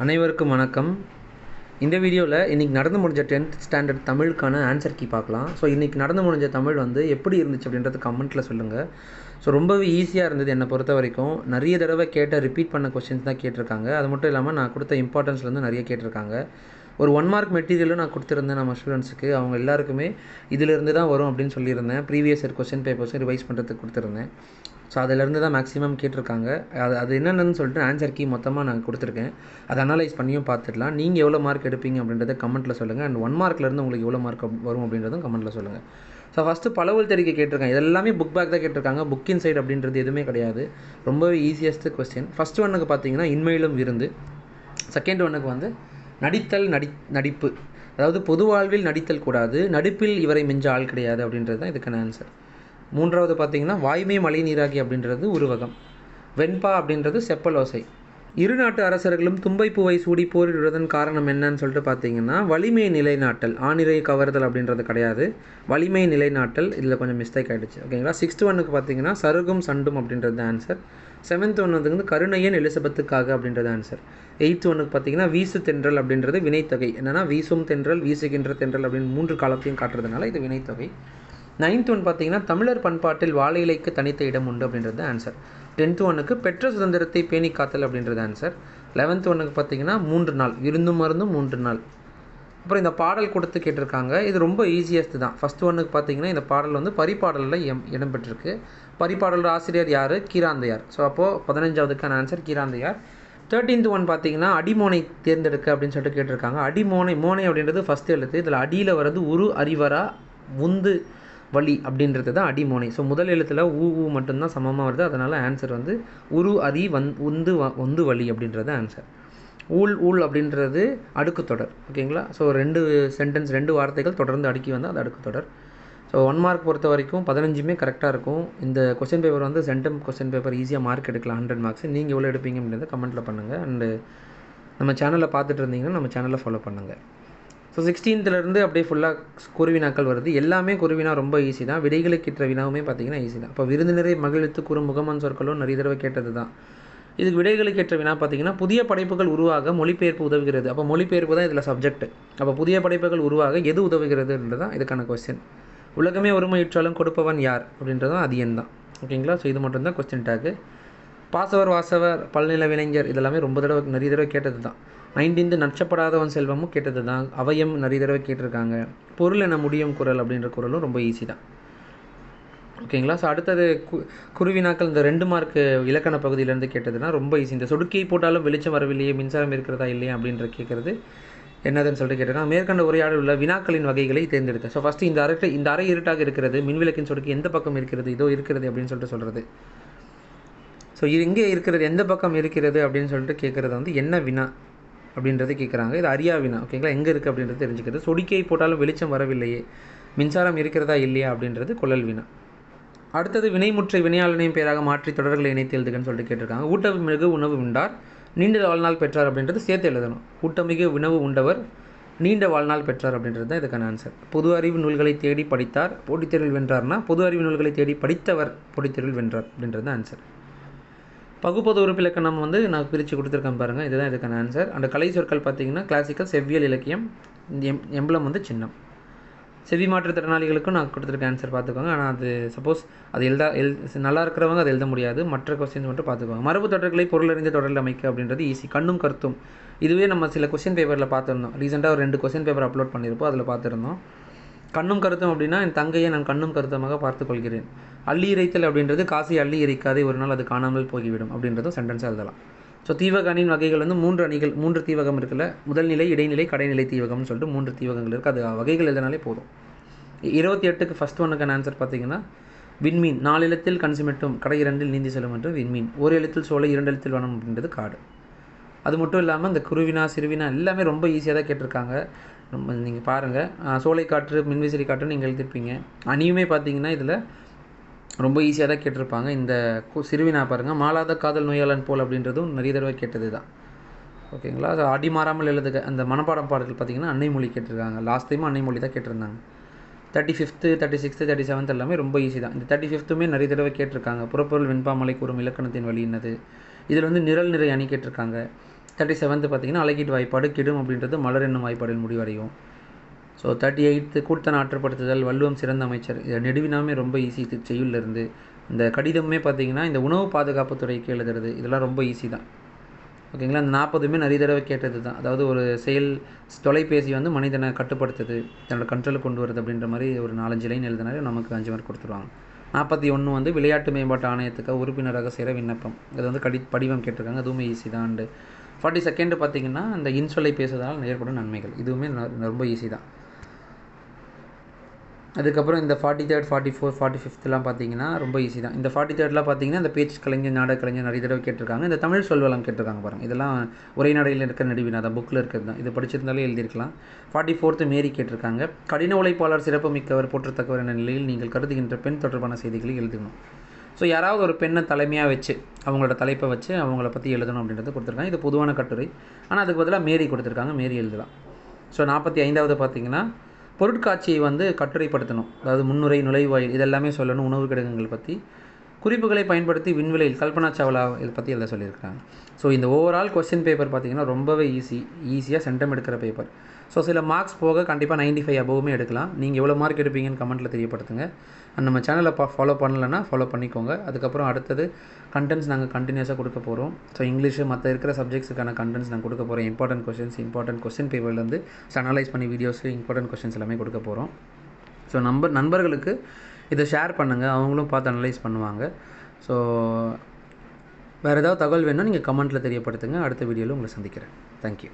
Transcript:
அனைவருக்கும் வணக்கம். இந்த வீடியோவில் இன்றைக்கி நடந்து முடிஞ்ச 10th ஸ்டாண்டர்ட் தமிழுக்கான ஆன்சர் கீ பார்க்கலாம். ஸோ இன்றைக்கி நடந்து முடிஞ்ச தமிழ் வந்து எப்படி இருந்துச்சு அப்படின்றது கமெண்ட்டில் சொல்லுங்கள். ஸோ ரொம்பவே ஈஸியாக இருந்தது என்னை பொறுத்த வரைக்கும். நிறைய தடவை ரிப்பீட் பண்ண கொஸ்டின்ஸ் தான் கேட்டிருக்காங்க. அது மட்டும் இல்லாமல் நான் கொடுத்த இம்பார்ட்டன்ஸ்லேருந்து நிறைய கேட்டிருக்காங்க. ஒரு 1 மார்க் மெட்டீரியலும் நான் கொடுத்துருந்தேன் நம்ம ஸ்டூடெண்ட்ஸுக்கு. அவங்க எல்லாருக்குமே இதிலிருந்து தான் வரும் அப்படின்னு சொல்லியிருந்தேன். ப்ரீவியஸ் இயர் கொஸ்டின் பேப்பர்ஸும் ரிவைஸ் பண்ணுறதுக்கு கொடுத்துருந்தேன். ஸோ அதிலேருந்து தான் மேக்ஸிமம் கேட்டிருக்காங்க. அது என்னென்னு சொல்லிட்டு ஆன்சர் கீ மொத்தமாக நான் கொடுத்துருக்கேன். அதை அனலைஸ் பண்ணியும் பார்த்துடலாம். நீங்கள் எவ்வளோ மார்க் எடுப்பீங்க அப்படின்றத கமெண்ட்டில் சொல்லுங்கள். அண்ட் 1 மார்க்லேருந்து உங்களுக்கு எவ்வளோ மார்க் வரும் அப்படின்றதும் கமெண்ட்டில் சொல்லுங்கள். ஸோ ஃபஸ்ட்டு பலவல் தெரிவிக்க கேட்டிருக்காங்க. இதெல்லாமே புக் பேக் தான் கேட்டிருக்காங்க. புக் இன் சைட் அப்படின்றது எதுவுமே கிடையாது. ரொம்பவே ஈஸியஸ்ட்டு கொஸ்டின். ஃபஸ்ட் ஒன்னுக்கு பார்த்தீங்கன்னா இன்மையிலும் விருந்து. செகண்ட் ஒன்னுக்கு வந்து நடிப்பு, அதாவது பொது வாழ்வில் நடித்தல் கூடாது, நடிப்பில் இவரை மிஞ்ச ஆள் கிடையாது அப்படின்றது தான் இதுக்கான ஆன்சர். மூன்றாவது பார்த்தீங்கன்னா வாய்மை மழை நீராகி அப்படின்றது உருவகம். வெண்பா அப்படின்றது செப்பலோசை. இரு நாட்டு அரசர்களும் தும்பை பூவை சூடி போரிடுவதன் காரணம் என்னன்னு சொல்லிட்டு பார்த்தீங்கன்னா வலிமை நிலைநாட்டல். ஆணிரை கவர்தல் அப்படின்றது கிடையாது, வலிமை நிலைநாட்டல். இதில் கொஞ்சம் மிஸ்டேக் ஆகிடுச்சு. ஓகேங்களா. 6th ஒன்னுக்கு பார்த்தீங்கன்னா சருகும் சண்டும் அப்படின்றது ஆன்சர். 7th ஒன்று வந்து கருணையன் எலிசபெத்துக்காக அப்படின்றது ஆன்சர். 8th ஒன்னுக்கு பார்த்தீங்கன்னா வீசு தென்றல் அப்படின்றது வினைத்தொகை. என்னென்னா வீசும் தென்றல், வீசுகின்ற தென்றல் அப்படின்னு 3 காலத்தையும் காட்டுறதுனால இது வினைத்தொகை. 9th ஒன் பார்த்தீங்கன்னா தமிழர் பண்பாட்டில் வாழை இலைக்கு தனித்த இடம் உண்டு அப்படின்றது ஆன்சர். 10th ஒன்னுக்கு பெற்ற சுதந்திரத்தை பேணி காத்தல் அப்படின்றது ஆன்சர். 11th ஒன்னுக்கு பார்த்தீங்கன்னா 3 நாள், விருந்தும் மருந்தும் 3 நாள். அப்புறம் இந்த பாடல் கொடுத்து கேட்டிருக்காங்க. இது ரொம்ப ஈஸியஸ்ட்டு தான். ஃபஸ்ட் ஒன்னுக்கு பார்த்தீங்கன்னா இந்த பாடல் வந்து பரிபாடலில் இடம்பெற்றிருக்கு. பரிபாடலோட ஆசிரியர் யார்? கீராந்தையார். ஸோ அப்போது 15வதுக்கான ஆன்சர் கீராந்தையார். 13th ஒன் பார்த்தீங்கன்னா அடிமோனை தேர்ந்தெடுக்க அப்படின்னு சொல்லிட்டு கேட்டிருக்காங்க. மோனை அப்படின்றது ஃபஸ்ட்டு எழுத்து. இதில் அடியில் வர்றது உரு அறிவரா உந்து வலி அப்படின்றது தான் அடிமோனை. ஸோ முதல் எழுத்தில் ஊ மட்டும்தான் சமமாக வருது. அதனால் ஆன்சர் வந்து உரு அரி உந்து வலி அப்படின்றது ஆன்சர். ஊல் அப்படின்றது அடுக்கு தொடர். ஓகேங்களா. ஸோ 2 வார்த்தைகள் தொடர்ந்து அடுக்கி வந்தால் அது அடுக்கு தொடர். ஸோ 1 மார்க் பொறுத்த வரைக்கும் 15மே கரெக்டாக இருக்கும். இந்த கொஸ்டின் பேப்பர் வந்து சென்டம் கொஸ்டின் பேப்பர் ஈஸியாக மார்க் எடுக்கலாம் 100 மார்க்ஸ். நீங்கள் எவ்வளோ எடுப்பீங்க அப்படின்றத கமெண்ட்டில் பண்ணுங்கள். அண்டு நம்ம சேனலில் பார்த்துட்டு இருந்தீங்கன்னா நம்ம சேனலை ஃபாலோ பண்ணுங்கள். ஸோ 16th அப்படியே ஃபுல்லாக குருவினாக்கள் வருது. எல்லாமே குருவினா ரொம்ப ஈஸி தான். விடைகளுக்கு ஏற்ற வினாவுமே பார்த்தீங்கன்னா ஈஸி தான். இப்போ விருந்தினரை மகிழ்த்து கூறும் முகமன் சொற்களும் நிறைய தடவை கேட்டது தான். இதுக்கு விடைகளுக்கு ஏற்ற வினா பார்த்தீங்கன்னா புதிய படைப்புகள் உருவாக மொழிபெயர்ப்பு உதவுகிறது. அப்போ மொழிபெயர்ப்பு தான் இதில் சப்ஜெக்ட். அப்போ புதிய படைப்புகள் உருவாக எது உதவுகிறதுன்றது தான் இதுக்கான கொஸ்டின். உலகமே ஒருமையுற்றாலும் கொடுப்பவன் யார் அப்படின்றதும் அது என் தான். ஓகேங்களா. ஸோ இது மட்டும்தான் கொஸ்டின் டேக்கு. பாசவர் வாசவர் பல்நில விளைஞர் இதெல்லாமே நிறைய தடவை கேட்டது தான். 19th நச்சப்படாதவன் செல்வமும் கேட்டது தான். அவயம் நிறைய தடவை கேட்டிருக்காங்க. பொருள் என முடியும் குரல் அப்படின்ற குரலும் ரொம்ப ஈஸி தான். ஓகேங்களா. ஸோ அடுத்தது குருவினாக்கள் இந்த 2 மார்க் இலக்கண பகுதியிலேருந்து கேட்டதுன்னா ரொம்ப ஈஸி. இந்த சொடுக்கியை போட்டாலும் வெளிச்சம் வரவில்லையே, மின்சாரம் இருக்கிறதா இல்லையா அப்படின்ற கேட்குறது என்னதுன்னு சொல்லிட்டு கேட்டிருக்காங்க. மேற்கண்ட உரையாடல் உள்ள வினாக்களின் வகைகளை தேர்ந்தெடுத்தேன். ஸோ ஃபஸ்ட்டு இந்த அறை இருட்டாக இருக்கிறது, மின்விளக்கின் சொடுக்கி எந்த பக்கம் இருக்கிறது, இதோ இருக்கிறது அப்படின்னு சொல்லிட்டு சொல்கிறது. ஸோ இது எங்கே இருக்கிறது, எந்த பக்கம் இருக்கிறது அப்படின்னு சொல்லிட்டு கேட்குறது வந்து என்ன வினா அப்படின்றது கேட்குறாங்க. இது அரியா வினா. ஓகேங்களா. எங்கே இருக்குது அப்படின்றது தெரிஞ்சுக்கிறது. சொடிக்கை போட்டாலும் வெளிச்சம் வரவில்லையே, மின்சாரம் இருக்கிறதா இல்லையா அப்படின்றது கொள்ளல் வினா. அடுத்தது வினைமுற்றை வினையாளனையும் பேராக மாற்றி தொடர்களை இணைத்து எழுதுகன்னு சொல்லிட்டு கேட்டிருக்காங்க. ஊட்டமிகு உணவு உண்டார், நீண்ட வாழ்நாள் பெற்றார் அப்படின்றது சேர்த்து எழுதணும். ஊட்டமிகு உணவு உண்டவர், நீண்ட வாழ்நாள் பெற்றார் அப்படின்றது தான் இதுக்கான ஆன்சர். பொது அறிவு நூல்களை தேடி படித்தார், போட்டித் தேர்வில் வென்றார்னா பொது அறிவு நூல்களை தேடி படித்தவர் போட்டித் தேர்வில் வென்றார் அப்படின்றது ஆன்சர். பகுப்பது உறுப்பிலக்கணம் வந்து நான் பிரித்து கொடுத்துருக்கேன் பாருங்கள். இதுதான் இதுக்கான ஆன்சர். அந்த கலை சொற்கள் பார்த்தீங்கன்னா கிளாசிக்கல், செவ்வியல், இலக்கியம். எம்பளம் வந்து சின்னம். செவி மாற்றுத்திறனாளிகளுக்கும் நான் கொடுத்துருக்க ஆன்சர் பார்த்துக்கோங்க. ஆனால் அது சப்போஸ் அது நல்லா இருக்கிறவங்க அதை எழுத முடியாது. மற்ற கொஸ்டின்ஸ் மட்டும் பார்த்துக்கோங்க. மரபு தொடர்களை பொருளறிந்த தொடரில் அமைக்க அப்படின்றது ஈஸி. கண்ணும் கருத்தும் இதுவே நம்ம சில கொஸ்டின் பேப்பரில் பார்த்துருந்தோம். ரீசெண்டாக ஒரு 2 கொஸ்டின் பேப்பர் அப்லோட் பண்ணியிருப்போம். அதில் பார்த்துருந்தோம். கண்ணும் கருத்தும் அப்படின்னா என் தங்கையை நான் கண்ணும் கருத்தமாக பார்த்துக்கொள்கிறேன். அள்ளி இறைத்தல் அப்படின்றது காசி அள்ளி இறைக்காதே, ஒரு நாள் அது காணாமல் போய்விடும் அப்படின்றதும் சென்டென்ஸாக எழுதலாம். ஸோ தீவகனின் வகைகள் வந்து 3 தீவகம் இருக்குல்ல. முதல் நிலை, இடைநிலை, கடைநிலை தீவகம்னு சொல்லிட்டு 3 தீவகங்கள் இருக்குது. அது வகைகள் எழுதினாலே போதும். 28க்கு ஃபஸ்ட் ஒன்னுக்கான ஆன்சர் பார்த்தீங்கன்னா விண்மீன். 4 எழுத்தில் கண் சிமிட்டும், கடை 2 நீந்தி செல்லும் என்று விண்மீன். 1 எழுத்தில் சோலை, 2 எழுத்தில் வனம் அப்படின்றது காடு. அது மட்டும் இல்லாமல் இந்த குருவினா சிறுவினா எல்லாமே ரொம்ப ஈஸியாக தான் கேட்டிருக்காங்க. நீங்கள் பாருங்கள். சோலை காற்று, மின்விசிறி காற்று நீங்கள் எழுதிருப்பீங்க. அணியுமே பார்த்தீங்கன்னா இதில் ரொம்ப ஈஸியாக தான் கேட்டிருப்பாங்க. இந்த சிறுவினா பாருங்கள். மாலாத காதல் நோயாளன் போல் அப்படின்றதும் நிறைய தடவை கேட்டது தான். ஓகேங்களா. அது அடி மாறாமல் எழுதுக. அந்த மனப்பாடம் பாடல்கள் பார்த்திங்கன்னா அன்னை மொழி கேட்டிருக்காங்க. லாஸ்ட் டைமும் அன்னை மொழி தான் கேட்டிருந்தாங்க. 35th 36th 37th எல்லாமே ரொம்ப ஈஸி தான். இந்த 35th நிறைய தடவை கேட்டிருக்காங்க. புறப்பொருள் வெண்பாமலை கூறும் இலக்கணத்தின் வழி என்னது. இதில் வந்து நிரல் நிறை அணி கேட்டிருக்காங்க. 37th பார்த்தீங்கன்னா அழகீட்டு வாய்ப்பாடு கிடும் அப்படின்றது மலர் என்னும் வாய்ப்பாடில் முடிவடையும். ஸோ 38th கூட்டத்தை ஆற்றுப்படுத்துதல் வள்ளுவம் சிறந்த அமைச்சர். இதை நெடுவினாமே ரொம்ப ஈஸி செய்யுள்ளிருந்து. இந்த கடிதமே பார்த்தீங்கன்னா இந்த உணவு பாதுகாப்புத்துறைக்கு எழுதுறது இதெல்லாம் ரொம்ப ஈஸி தான். ஓகேங்களா. அந்த 40மே நிறைய தடவை கேட்டது தான். அதாவது ஒரு தொலைபேசி வந்து மனிதனை கட்டுப்படுத்துது, தன்னோட கண்ட்ரோலுக்கு கொண்டு வருது அப்படின்ற மாதிரி ஒரு 4-5 லைன் எழுதினாலே நமக்கு 5 மார்க் கொடுத்துருவாங்க. 41 வந்து விளையாட்டு மேம்பாட்டு ஆணையத்துக்கு உறுப்பினராக சேர விண்ணப்பம். அது வந்து படிவம் கேட்டிருக்காங்க, அதுவுமே ஈஸி தான். அண்டு 42nd பார்த்தீங்கன்னா இந்த இன்சொல்லை பேசுவதால் ஏற்படும் நன்மைகள், இதுவுமே ரொம்ப ஈஸி தான். அதுக்கப்புறம் இந்த 43rd 44 45thலாம் பார்த்தீங்கன்னா ரொம்ப ஈஸி தான். இந்த 43rdலாம் பார்த்தீங்கன்னா இந்த பேச்சு கலைஞர் நாடக கலைஞர் நிறைய தடவை கேட்டிருக்காங்க. இந்த தமிழ் சொல்வளம் கேட்டிருக்காங்க பாருங்கள். இதெல்லாம் உரைநடையில் இருக்கிற நெடுவினா தான், புக்கில் இருக்கிறது தான். இது படிச்சிருந்தாலே எழுதியிருக்கலாம். 44th மேரி கேட்டிருக்காங்க. கடின உழைப்பாளர் சிறப்பு மிக்கவர் போற்றத்தக்கவர் என்ற நிலையில் நீங்கள் கருதுகின்ற பெண் தொடர்பான செய்திகளை எழுதணும். ஸோ யாராவது ஒரு பெண்ணை தலைமையாக வச்சு அவங்களோட தலைப்பை வச்சு அவங்கள பற்றி எழுதணும் அப்படின்றத கொடுத்துருக்காங்க. இது பொதுவான கட்டுரை, ஆனால் அதுக்கு பதிலாக மேரி கொடுத்துருக்காங்க, மேரி எழுதலாம். ஸோ 45வது பார்த்தீங்கன்னா பொருட்காட்சியை வந்து கட்டுரைப்படுத்தணும். அதாவது முன்னுரை நுழைவாயில் இதெல்லாமே சொல்லணும். உணவு கிடங்குகள் பற்றி குறிப்புகளை பயன்படுத்தி விண்வெளியில் கல்பனா சாவ்லா இதை பற்றி எழுத சொல்லியிருக்காங்க. ஸோ இந்த ஓவரால் கொஸ்டின் பேப்பர் பார்த்திங்கன்னா ரொம்பவே ஈஸியாக சென்டம் எடுக்கிற பேப்பர். ஸோ சில மார்க்ஸ் போக கண்டிப்பாக 95 அபோவுமே எடுக்கலாம். நீங்கள் எவ்வளோ மார்க் எடுப்பீங்கன்னு கமெண்ட்டில் தெரியப்படுத்துங்க. நம்ம சேனலை ஃபாலோ பண்ணலைன்னா ஃபாலோ பண்ணிக்கோங்க. அதுக்கப்புறம் அடுத்தது கண்டென்ட்ஸ் நாங்கள் கண்டினியூஸாக கொடுக்க போகிறோம். ஸோ இங்கிலீஷு மற்ற இருக்கிற சப்ஜெக்ட்ஸுக்கான கண்டென்ட்ஸ் நாங்கள் கொடுக்க போகிறோம். இம்பார்ட்டன்ட் கொஸ்டின் பேப்பர்லேருந்து அனலைஸ் பண்ணி வீடியோஸு இம்பார்ட்டன்ட் கொஸ்டின்ஸ் எல்லாமே கொடுக்க போகிறோம். ஸோ நண்பர்களுக்கு இதை ஷேர் பண்ணுங்கள், அவங்களும் பார்த்து அனலைஸ் பண்ணுவாங்க. ஸோ வேறு ஏதாவது தகவல் வேணும்னா நீங்கள் கமெண்ட்டில் தெரியப்படுத்துங்க. அடுத்த வீடியோவில் உங்களை சந்திக்கிறேன். தேங்க்யூ.